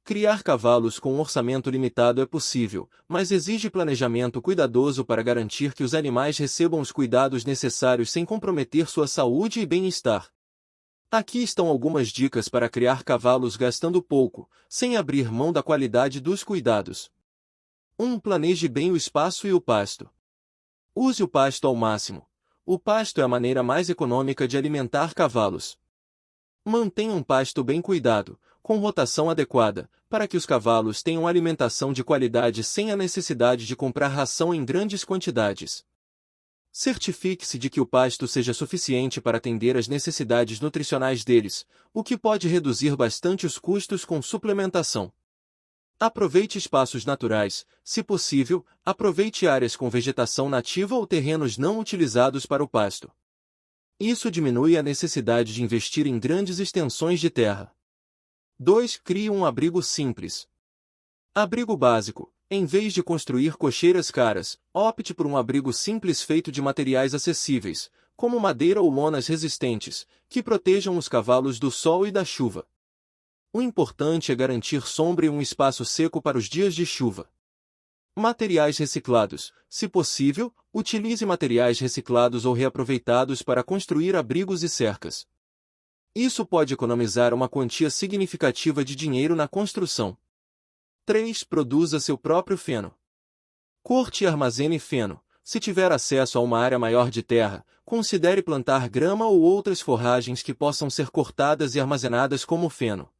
Criar cavalos com um orçamento limitado é possível, mas exige planejamento cuidadoso para garantir que os animais recebam os cuidados necessários sem comprometer sua saúde e bem-estar. Aqui estão algumas dicas para criar cavalos gastando pouco, sem abrir mão da qualidade dos cuidados. 1. Planeje bem o espaço e o pasto. Use o pasto ao máximo. O pasto é a maneira mais econômica de alimentar cavalos. Mantenha um pasto bem cuidado, com rotação adequada, para que os cavalos tenham alimentação de qualidade sem a necessidade de comprar ração em grandes quantidades. Certifique-se de que o pasto seja suficiente para atender às necessidades nutricionais deles, o que pode reduzir bastante os custos com suplementação. Aproveite espaços naturais, se possível, aproveite áreas com vegetação nativa ou terrenos não utilizados para o pasto. Isso diminui a necessidade de investir em grandes extensões de terra. 2. Crie um abrigo simples. Abrigo básico. Em vez de construir cocheiras caras, opte por um abrigo simples feito de materiais acessíveis, como madeira ou lonas resistentes, que protejam os cavalos do sol e da chuva. O importante é garantir sombra e um espaço seco para os dias de chuva. Materiais reciclados. Se possível, utilize materiais reciclados ou reaproveitados para construir abrigos e cercas. Isso pode economizar uma quantia significativa de dinheiro na construção. 3. Produza seu próprio feno. Corte e armazene feno. Se tiver acesso a uma área maior de terra, considere plantar grama ou outras forragens que possam ser cortadas e armazenadas como feno.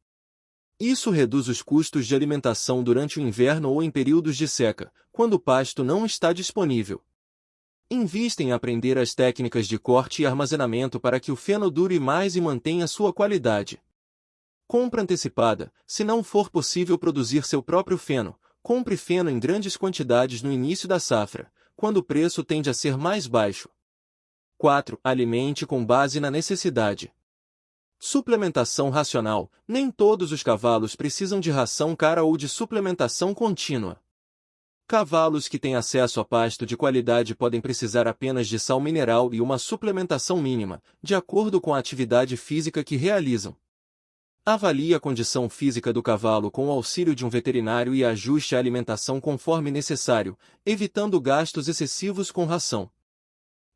Isso reduz os custos de alimentação durante o inverno ou em períodos de seca, quando o pasto não está disponível. Invista em aprender as técnicas de corte e armazenamento para que o feno dure mais e mantenha sua qualidade. Compra antecipada. Se não for possível produzir seu próprio feno, compre feno em grandes quantidades no início da safra, quando o preço tende a ser mais baixo. 4. Alimente com base na necessidade. Suplementação racional. Nem todos os cavalos precisam de ração cara ou de suplementação contínua. Cavalos que têm acesso a pasto de qualidade podem precisar apenas de sal mineral e uma suplementação mínima, de acordo com a atividade física que realizam. Avalie a condição física do cavalo com o auxílio de um veterinário e ajuste a alimentação conforme necessário, evitando gastos excessivos com ração.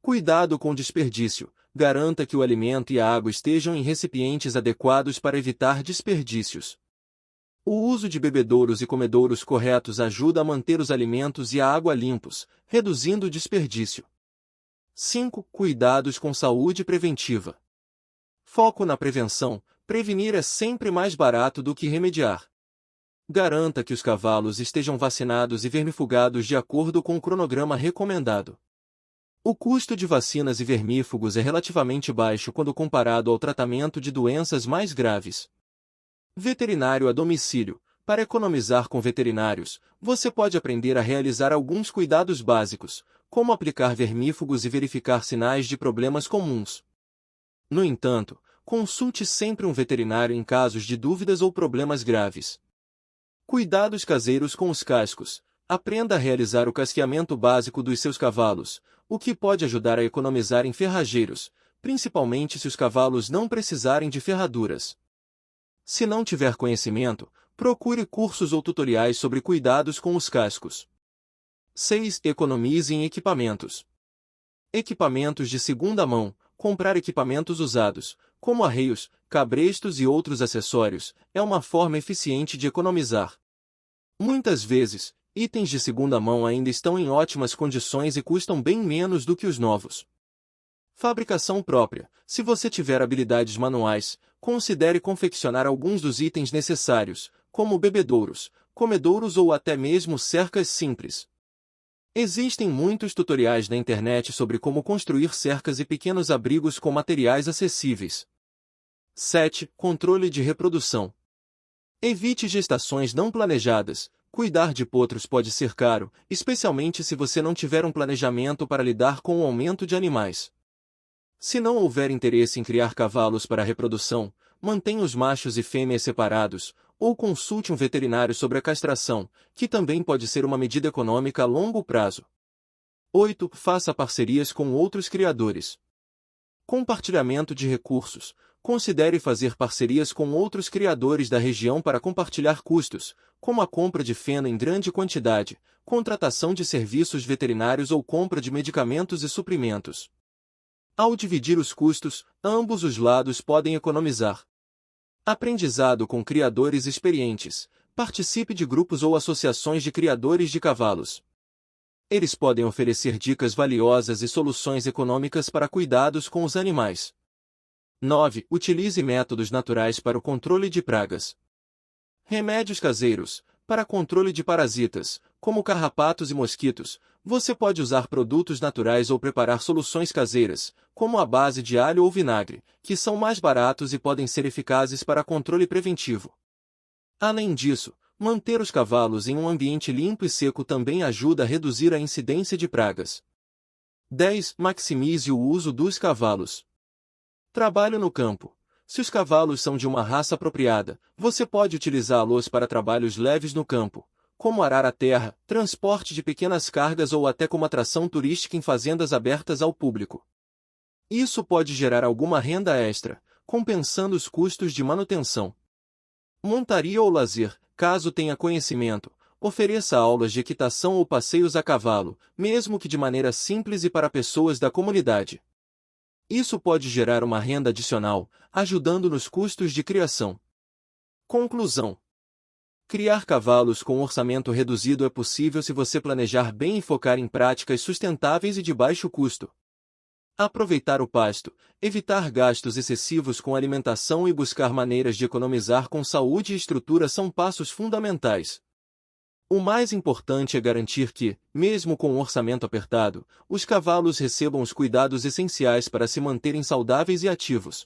Cuidado com desperdício. Garanta que o alimento e a água estejam em recipientes adequados para evitar desperdícios. O uso de bebedouros e comedouros corretos ajuda a manter os alimentos e a água limpos, reduzindo o desperdício. 5. Cuidados com saúde preventiva. Foco na prevenção. Prevenir é sempre mais barato do que remediar. Garanta que os cavalos estejam vacinados e vermifugados de acordo com o cronograma recomendado. O custo de vacinas e vermífugos é relativamente baixo quando comparado ao tratamento de doenças mais graves. Veterinário a domicílio. Para economizar com veterinários, você pode aprender a realizar alguns cuidados básicos, como aplicar vermífugos e verificar sinais de problemas comuns. No entanto, consulte sempre um veterinário em casos de dúvidas ou problemas graves. Cuidados caseiros com os cascos. Aprenda a realizar o casqueamento básico dos seus cavalos, o que pode ajudar a economizar em ferrageiros, principalmente se os cavalos não precisarem de ferraduras. Se não tiver conhecimento, procure cursos ou tutoriais sobre cuidados com os cascos. 6. Economize em equipamentos. Equipamentos de segunda mão. Comprar equipamentos usados, como arreios, cabrestos e outros acessórios, é uma forma eficiente de economizar. Muitas vezes, itens de segunda mão ainda estão em ótimas condições e custam bem menos do que os novos. Fabricação própria. Se você tiver habilidades manuais, considere confeccionar alguns dos itens necessários, como bebedouros, comedouros ou até mesmo cercas simples. Existem muitos tutoriais na internet sobre como construir cercas e pequenos abrigos com materiais acessíveis. 7. Controle de reprodução. Evite gestações não planejadas. Cuidar de potros pode ser caro, especialmente se você não tiver um planejamento para lidar com o aumento de animais. Se não houver interesse em criar cavalos para a reprodução, mantenha os machos e fêmeas separados, ou consulte um veterinário sobre a castração, que também pode ser uma medida econômica a longo prazo. 8. Faça parcerias com outros criadores. Compartilhamento de recursos. Considere fazer parcerias com outros criadores da região para compartilhar custos, como a compra de feno em grande quantidade, contratação de serviços veterinários ou compra de medicamentos e suprimentos. Ao dividir os custos, ambos os lados podem economizar. Aprendizado com criadores experientes. Participe de grupos ou associações de criadores de cavalos. Eles podem oferecer dicas valiosas e soluções econômicas para cuidados com os animais. 9. Utilize métodos naturais para o controle de pragas. Remédios caseiros. Para controle de parasitas, como carrapatos e mosquitos, você pode usar produtos naturais ou preparar soluções caseiras, como a base de alho ou vinagre, que são mais baratos e podem ser eficazes para controle preventivo. Além disso, manter os cavalos em um ambiente limpo e seco também ajuda a reduzir a incidência de pragas. 10. Maximize o uso dos cavalos. Trabalho no campo. Se os cavalos são de uma raça apropriada, você pode utilizá-los para trabalhos leves no campo, como arar a terra, transporte de pequenas cargas ou até como atração turística em fazendas abertas ao público. Isso pode gerar alguma renda extra, compensando os custos de manutenção. Montaria ou lazer. Caso tenha conhecimento, ofereça aulas de equitação ou passeios a cavalo, mesmo que de maneira simples e para pessoas da comunidade. Isso pode gerar uma renda adicional, ajudando nos custos de criação. Conclusão: criar cavalos com orçamento reduzido é possível se você planejar bem e focar em práticas sustentáveis e de baixo custo. Aproveitar o pasto, evitar gastos excessivos com alimentação e buscar maneiras de economizar com saúde e estrutura são passos fundamentais. O mais importante é garantir que, mesmo com um orçamento apertado, os cavalos recebam os cuidados essenciais para se manterem saudáveis e ativos.